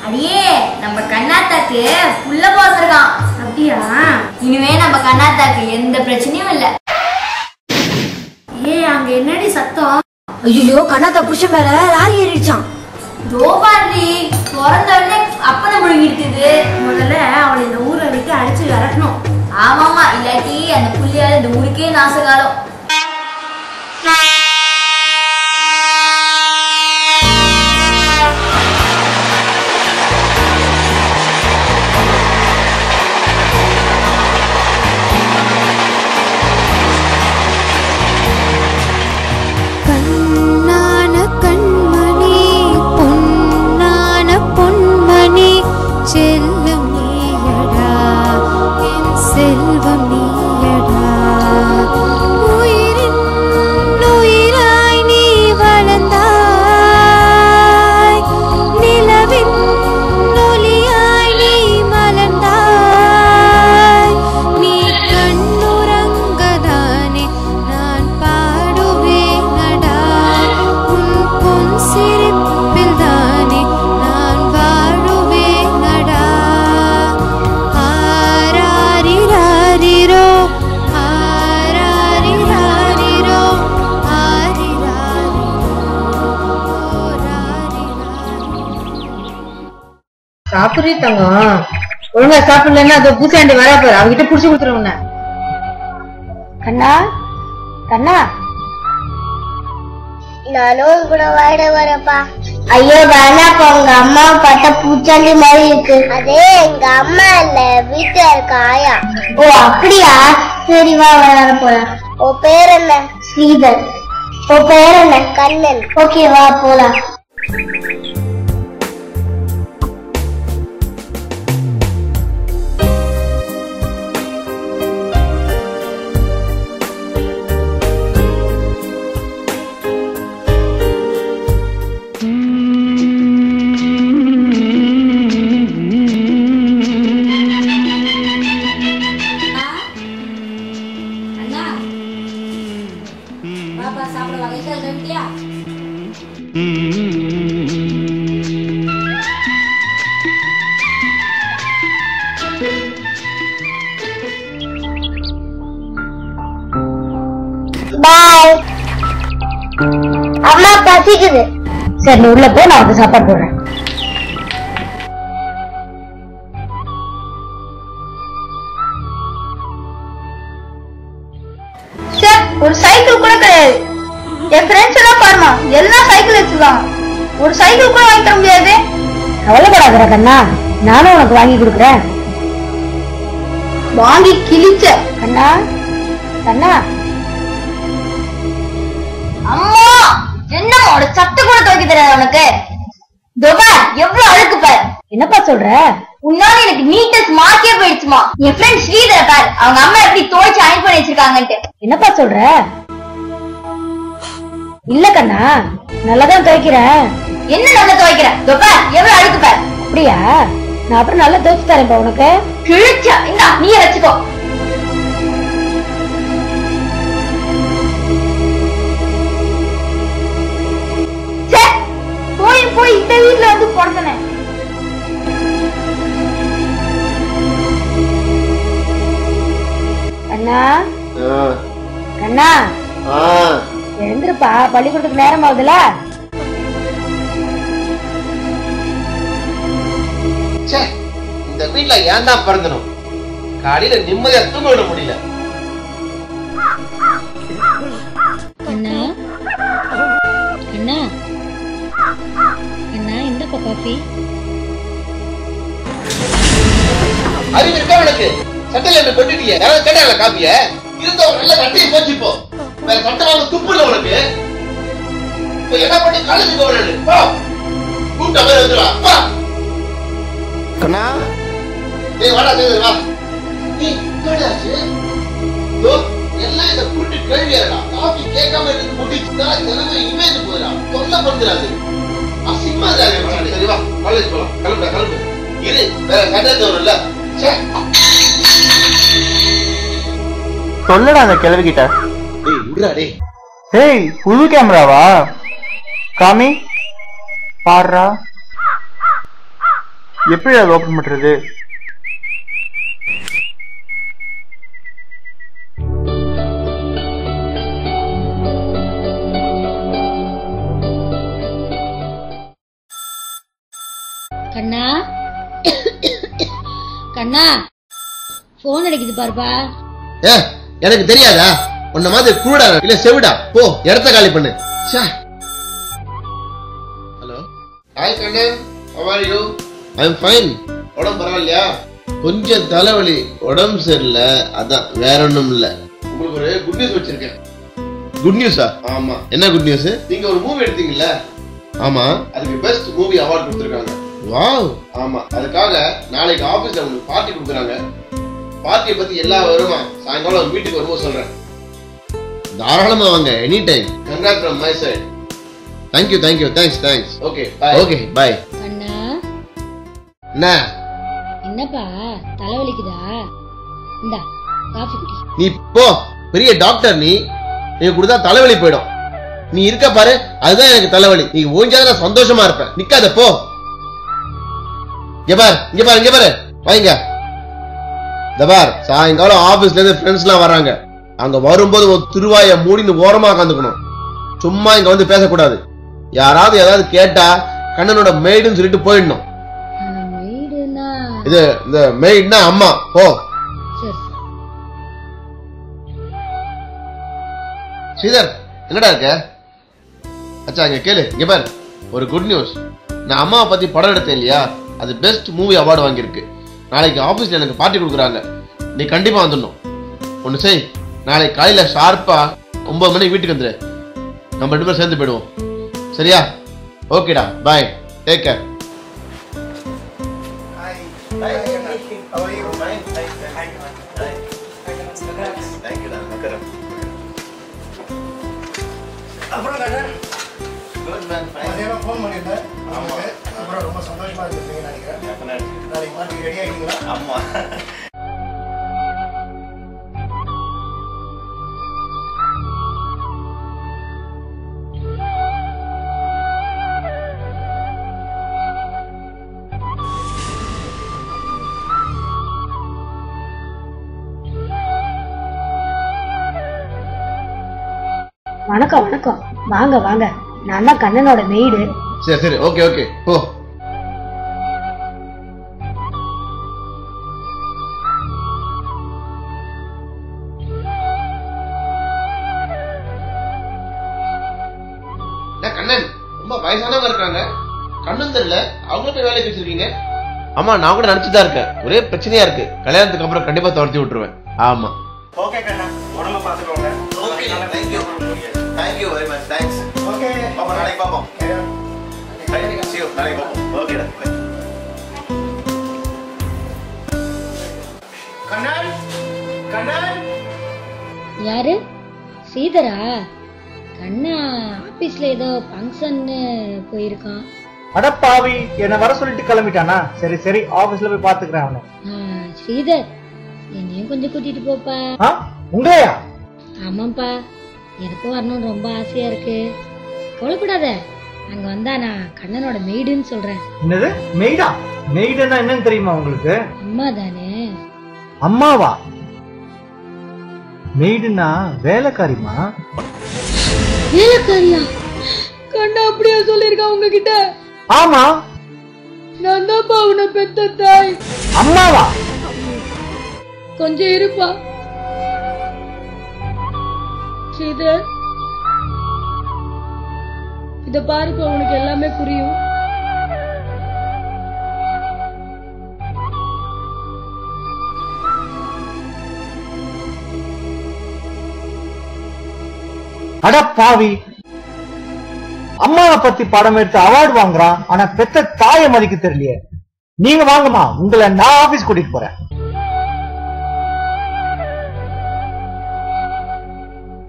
அடியே நம்ம கண்ணாத்தாக்கு புள்ள போத்திருக்கான். அப்படியா? இனிமே நம்ம கண்ணாத்தாக்கு எந்த பிரச்சனையும் இல்ல. ஏ அங்க என்னடி சத்தம்? ஐயோ கண்ணாத்தா புருஷ மேல லாரி ஏறிடுச்சான். தோபாரி பிறந்த உடனே அப்பனை முழுங்கிடுது. முதல்ல அவளை இந்த ஊரை விட்டு அடிச்சு விரட்டணும். ஆமாமா, இல்லாட்டி அந்த புள்ளியால இந்த ஊருக்கே நாசகாலம். செல்வம் நீயடா என் செல்வம் நீயடா உயிரின் உயிராய் நீ வளர்ந்தாய் நிலவின் ஒளியாய் நீ மலர்ந்தாய் நீ கண்ணுறங்கதானே நான் பாடுவேனடா உன் பொன் சிரிப்பில் தானே நான் வாழுவேனடா ஆராரிராரிரோ ஆராரிராரிரோ ஆரிராரிரோ சாப்பிடுறீ தங்கம், ஒழுங்கா சாப்பிடலன்னா அதை பூசாண்டி வரா பாரு, அவகிட்ட புடிச்சு கொடுத்துருவோம். கண்ணா கண்ணா, நானும் கூட வாட வரப்பா. ஐயோ வேணாப்பா, உங்க அம்மா பார்த்தா பூச்சாண்டி மாதிரி இருக்கு. அதே எங்க அம்மா இல்ல, வீட்டுல இருக்க ஆயா. ஓ அப்படியா? சரி வா வர போலாம். ஓ பேர் என்ன? ஸ்ரீதர். ஓ பேர் என்ன? கண்ணன். ஓகே வா போலாம். பாய். அம்மா பசிக்குது. சரி நீ உள்ள போ, நான் வந்து சாப்பாடு போடுறேன். ஒரு சைக்கிள் கூட கிடையாது. என் ஃப்ரெண்ட்ஸ் எல்லாம் பாருமா, எல்லாம் சைக்கிள் வச்சிருக்காங்க. ஒரு சைக்கிள் கூட வாங்கி தர முடியாது. கவலைப்படாத கண்ணா, நானும் உனக்கு வாங்கி கொடுக்குறேன். வாங்கி கிழிச்ச. கண்ணா கண்ணா. அம்மா என்னம்மா உட சட்டை கூட துவைக்க தெரியாது உனக்கு? தோபா எவ்வளவு அழுக்கு பாரு. என்னப்பா சொல்ற? உன்னால எனக்கு நீட்டஸ் மார்க்கே போயிடுச்சுமா. என் ஃப்ரெண்ட் ஸ்ரீதர் பாரு, அவங்க அம்மா எப்படி துவைச்சு அயன் பண்ணி வச்சிருக்காங்கன்ட்டு. என்னப்பா சொல்ற? இல்ல கண்ணா, நல்லாதான் துவைக்கிறேன். என்ன நல்லா துவைக்கிறேன்? தோபா எவ்வளவு அழுக்கு பாரு. அப்படியா? நான் அப்புறம் நல்லா துவைச்சு தரேன்ப்பா உனக்கு. கிழிச்சா இந்தா நீயே வச்சுக்கோ. போய் இந்த வீட்டுல வந்து போடுறேன். கண்ணா கண்ணா எழுந்திருப்பா, பள்ளிக்கூடத்துக்கு நேரம் ஆகுதுல. இந்த வீட்டுல ஏன் தான் பிறந்தனும், காலையில நிம்மதியா தூங்க விட முடியல. அண்ணா அண்ணா அண்ணா, இந்தப்பா காஃபி. அறிவு இருக்கா உனக்கு? சட்டையில என்ன கொட்டிட்டிய? யாராவது கேட்டாங்களா காப்பிய? இருந்த ஒரு நல்ல சட்டையை போச்சு இப்போ. வேற சட்டை வாங்க துப்பு இல்ல உனக்கு. இப்ப என்ன பண்ணி காலேஜுக்கு போறாரு? போ கூட்ட பேர் வந்துடா. பா கண்ணா, ஏய் வாடா சேது வா. நீ என்னடாச்சு? எல்லாம் இந்த கூட்டு கேள்வியாடா. காபி கேட்காம இருந்து முடிச்சுட்டா தினமும் இமேஜ் போறா. தொல்லை பண்றாது. அசிங்கமா இருக்காங்க. சரி வா காலேஜ் போலாம். கிளம்புடா கிளம்பு. இரு வேற கண்டது இல்ல. சொல்லடா அந்த கிழவி கிட்ட. டேய் விடுடா டேய். ஏய் புது கேமராவா? காமி பாடுறா. எப்படி அதை ஓபன் பண்றது? கண்ணா கண்ணா போன் அடிக்குது பாருப்பா. எனக்கு தெரியாதா? உன்ன மாதிரி குருடா இல்ல செவிடா? போ இடத்த காலி பண்ணு. Hello, hi Kannan, how are you? I am fine. உடம்பு பரவாயில்லையா? கொஞ்சம் தலைவலி, உடம்பு சரியில்லை, அதான் வேற ஒண்ணும் இல்ல. உங்களுக்கு ஒரு குட் நியூஸ் வச்சிருக்கேன். குட் நியூஸா? ஆமா. என்ன குட் நியூஸ்? நீங்க ஒரு மூவி எடுத்தீங்கல்ல? ஆமா. அதுக்கு பெஸ்ட் மூவி அவார்ட் கொடுத்திருக்காங்க. வாவ். ஆமா, அதுக்காக நாளைக்கு ஆபீஸ்ல உங்களுக்கு பார்ட்டி கொடுக்குறாங்க. பார்ட்டியை பத்தி எல்லா வருமா சாயங்காலம் வீட்டுக்கு வரும்போது சொல்றேன். தாராளமா வாங்க, any time. Congrats from my side. Thank you, thanks. Okay, bye. கண்ணா என்ன என்னப்பா தலைவலிக்குதா? இந்தா காஃபி குடி. நீ போ, பெரிய டாக்டர் நீ கொடுத்தா தலைவலி போயிடும். நீ இருக்க பாரு, அதுதான் எனக்கு தலைவலி. நீ ஓஞ்சாதான் நான் சந்தோஷமா இருப்பேன். நிக்காத, போ. இங்க பாரு வாங்க. தபார், சாயங்காலம் ஆபீஸ்ல இருந்து ஃப்ரெண்ட்ஸ் எல்லாம் வராங்க. அங்க வரும்போது ஒரு திருவாய மூடின்னு ஓரமா உட்காந்துக்கணும். சும்மா இங்க வந்து பேசக்கூடாது. யாராவது ஏதாவது கேட்டா கண்ணனோட மெய்டுன்னு சொல்லிட்டு போயிடணும். இது இந்த மெய்டுனா அம்மா. போ. ஸ்ரீதர், என்னடா இருக்க? அச்சா, இங்க கேளு. இங்க பாரு, ஒரு குட் நியூஸ். நான் அம்மாவை பத்தி படம் எடுத்தேன் இல்லையா, அது பெஸ்ட் மூவி அவார்டு வாங்கியிருக்கு. நாளைக்கு ஆபீஸ்ல எனக்கு பார்ட்டி கொடுக்குறாங்க. நீ கண்டிப்பா வந்துடணும். ஒண்ணு செய், நாளைக்கு காலையில ஷார்ப்பா 9 மணிக்கு வீட்டுக்கு வந்துரு. நம்ம 2 பேரும் சேர்ந்து போயிடுவோம். சரியா? ஓகேடா, பாய், டேக் கேர். அப்புறம் ஃபோன் பண்ணியிருந்தேன். அப்புறம் ரொம்ப சந்தோஷமா இருக்குன்னு நினைக்கிறேன். நாளைக்கு பார்ட்டி ரெடி ஆகிட்டீங்களா? ஆமா. வணக்கம். வாங்க. நான் தான் கண்ணனோட மெய்டு. சரி, ஓகே, போ. கண்ணன், ரொம்ப வயசானவங்க இருக்காங்க. கண்ணன் தெரியல, அவங்க போய் வேலைக்கு வச்சிருக்கீங்க. ஆமா, நான் கூட நினைச்சுதான் இருக்கேன். ஒரே பிரச்சனையா இருக்கு. கல்யாணத்துக்கு அப்புறம் கண்டிப்பா துரத்தி விட்டுருவேன். ஆமா. ஓகே கண்ணா, உடம்ப பாத்துக்கோங்க. Okay, thank you very much. Thanks. Okay, பாப்பா, நாளைக்கு பாப்போம். See you, நாளைக்கு பாப்போம். ஓகேடா. கண்ணன். யாரு? ஸ்ரீதரா? கண்ணா ஆபீஸ்ல ஏதோ ஃபங்க்ஷன்னு போயிருக்கான். அடப்பாவி, என்ன வர சொல்லிட்டு கிளம்பிட்டானா? சரி, ஆபீஸ்ல போய் பாத்துக்கிறேன் அவனை. ஸ்ரீதர், என்னையும் கொஞ்சம் கூட்டிட்டு போப்பா. உங்களையா? ஆமாப்பா, எனக்கும் வரணும்னு ரொம்ப ஆசையா இருக்கு. கவலைப்படாத, அங்க வந்தா நான் கண்ணனோட மெய்டுன்னு சொல்றேன். என்னது மெய்டா? மெய்டுன்னா என்னன்னு தெரியுமா உங்களுக்கு? அம்மா தானே. அம்மாவா? மெய்டுன்னா வேலைக்காரிமா? வேலைக்காரியா? கண்ணா அப்படியா சொல்லிருக்கா உங்ககிட்ட? ஆமா, நான் தான்ப்பா உன்னை பெத்த தாய். அம்மாவா? கொஞ்சம் இருப்பா ஸ்ரீதர், இத பாருப்பா, உனக்கு எல்லாமே புரியும். அடப்பாவி, அம்மாவை பத்தி படம் எடுத்து அவார்டு வாங்குறான், ஆனா பெத்த தாயை மதிக்க தெரியலையே. நீங்க வாங்கம்மா, உங்களை நான் ஆபீஸ் கூட்டிட்டு போறேன்.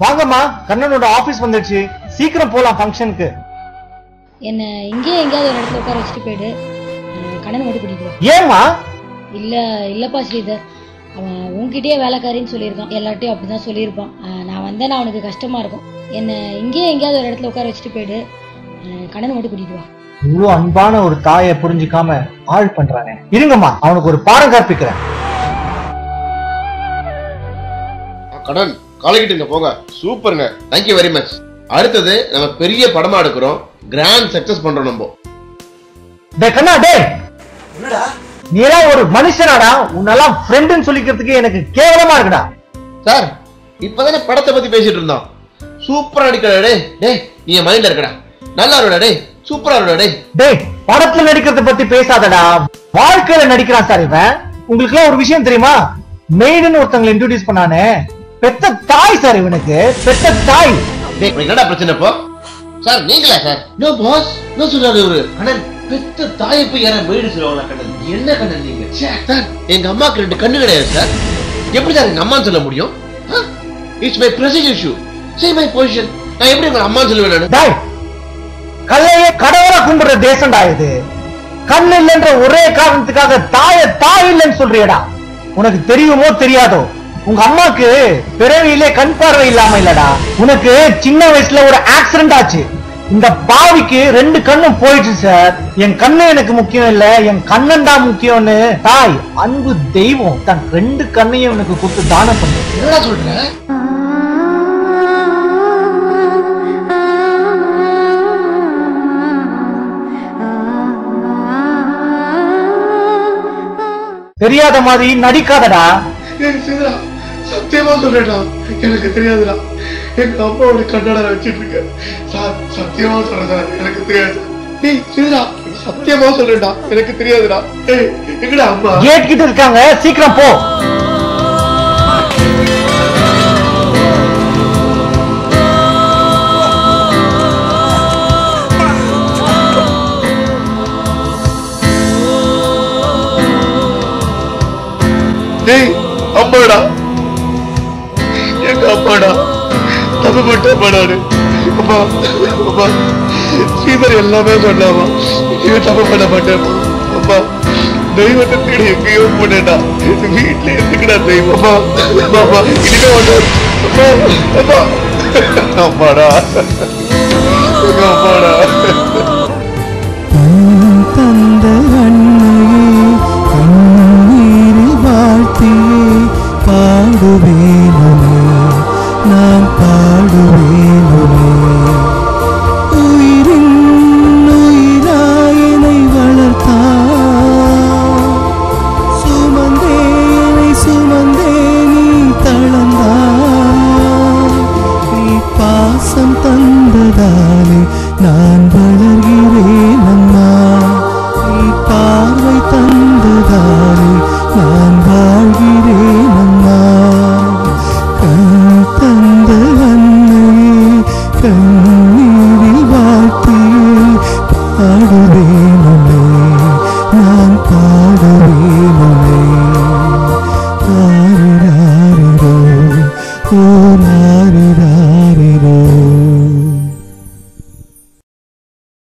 வாங்கம்மா, கண்ணனோட ஆபீஸ் வந்துடுச்சு. சீக்கிரம் போலாம் ஃபங்க்ஷனுக்கு. என்ன இங்கே எங்கேயாவது ஒரு இடத்துல உட்கார வச்சுட்டு போயிடு. கண்ணனை மட்டும் கூட்டிட்டு போ. ஏமா? இல்லப்பா ஸ்ரீதர், அவன் உன்கிட்டயே வேலைக்காரின்னு சொல்லியிருக்கான். எல்லார்ட்டையும் அப்படிதான் சொல்லியிருப்பான். நான் வந்தேன்னா அவனுக்கு கஷ்டமா இருக்கும். என்ன இங்கே எங்கேயாவது ஒரு இடத்துல உட்கார வச்சுட்டு போயிடு. கண்ணனை மட்டும் கூட்டிட்டு வா. இவ்வளவு அன்பான ஒரு தாயை புரிஞ்சுக்காம ஆள் பண்றானே. இருங்கம்மா, அவனுக்கு ஒரு பாடம் கற்பிக்கிறேன். கடன் காலைக்கிட்டுங்க போங்க. சூப்பருங்க, தேங்க்யூ வெரி மச். அடுத்தது நம்ம பெரிய படமா எடுக்கிறோம், கிராண்ட் சக்சஸ் பண்றோம் நம்ம. டேய் கண்ணா, டேய் என்னடா நீ எல்லாம் ஒரு மனுஷனாடா? உன்னெல்லாம் ஃப்ரெண்டுன்னு சொல்லிக்கிறதுக்கு எனக்கு கேவலமா இருக்குடா. சார் இப்பதானே படத்தை பத்தி பேசிட்டு இருந்தோம். சூப்பரா நடிக்கிறா டே. டேய் நீ என் மைண்ட்ல இருக்கடா. நல்லா இருக்கடா டே, சூப்பரா இருக்கடா டே. டேய் படத்துல நடிக்கிறத பத்தி பேசாதடா, வாழ்க்கையில நடிக்கிறான் சார் இவன். உங்களுக்கு எல்லாம் ஒரு விஷயம் தெரியுமா? மெய்டுன்னு ஒருத்தங்களை இன்ட்ரோடியூஸ் பண்ணானே, பெத்த தாய் சார் இவனுக்கு, பெத்த தாய். டேய் என்னடா பிரச்சனை இப்போ? சார் நீங்களா சார்? நோ பாஸ், நோ சொல்றாரு இவரு. கண்ணன் பெத்த தாயை போய் யாரா மெய்டு சொல்லுவாங்களா? கண்ணன் என்ன கண்ணன் நீங்க? சார் எங்க அம்மாக்கு 2 கண்ணு கிடையாது சார். எப்படி சார் எங்க அம்மான்னு சொல்ல முடியும்? It's my president issue. Say my position. நான் எப்படி எங்க அம்மான்னு சொல்லுவேன்? டேய் கல்லையே கடவுளா கும்பிடுற தேசம்டா இது. கண் இல்லைன்ற ஒரே காரணத்துக்காக தாய் இல்லைன்னு சொல்றியடா. உனக்கு தெரியுமோ தெரியாதோ, உங்க அம்மாக்கு பிறவியிலே கண் பார்வை இல்லாம இல்லடா. உனக்கு சின்ன வயசுல ஒரு ஆக்சிடென்ட் ஆச்சு. இந்த பாவிக்கு 2 கண்ணும் போயிடுச்சு சார். என் கண்ணு எனக்கு முக்கியம் இல்ல, என் கண்ணன் தான் முக்கியம்னு தாய் அன்பு தெய்வம் தன் 2 கண்ணையும் எனக்கு கொடுத்து தானம் பண்ணு. என்னடா சொல்ற? தெரியாத மாதிரி நடிக்காதடா. சத்தியமா சொல்றேன்டா, எனக்கு தெரியாதுடா. எங்க அம்மாவோட கண்ணாட வச்சிட்டு இருக்க சார். சத்தியமா சொல்றேன் சார், எனக்கு தெரியாது. டேய் சிதா, சத்தியமா சொல்றேன்டா, எனக்கு தெரியாதுடா. டேய் எங்கடா அம்மா? கேட் கிட்ட இருக்காங்க, சீக்கிரம் போ. டேய் அம்மாடா, எங்க அம்மாடா, தப்பு பண்ணிட்டேன் நானு. அம்மா அம்மா, ஸ்ரீதர் எல்லாமே சொன்னாமா, இவன் தப்பு பண்ண மாட்டேன். அம்மா தெய்வத்தை தேடி எங்கேயோ போனேடா, வீட்டுல எதுக்குடா தெய்வம்? அம்மா அம்மா இனிமே ஒண்ணு. அம்மா அம்மா அம்மாடா, எங்க அம்மாடா. தந்த பாடுவேனே, நான் பாடுவேனே. உயிரின் உயிராயனை வளர்த்தாய், சுமந்தே நீ தளர்ந்தாய். நீ பாசம் தந்ததாலே நான் வளர்கிறேன் அம்மா. நீ பார்வை தந்ததாலே நான் வாழ்கிறேன் அம்மா. கண் தந்த அன்னையே, கண்ணீரில் வாழ்த்தியே பாடுவேனே, நான் பாடுவேனே. ஆரிராரிரோ, ஓ ராரிரா.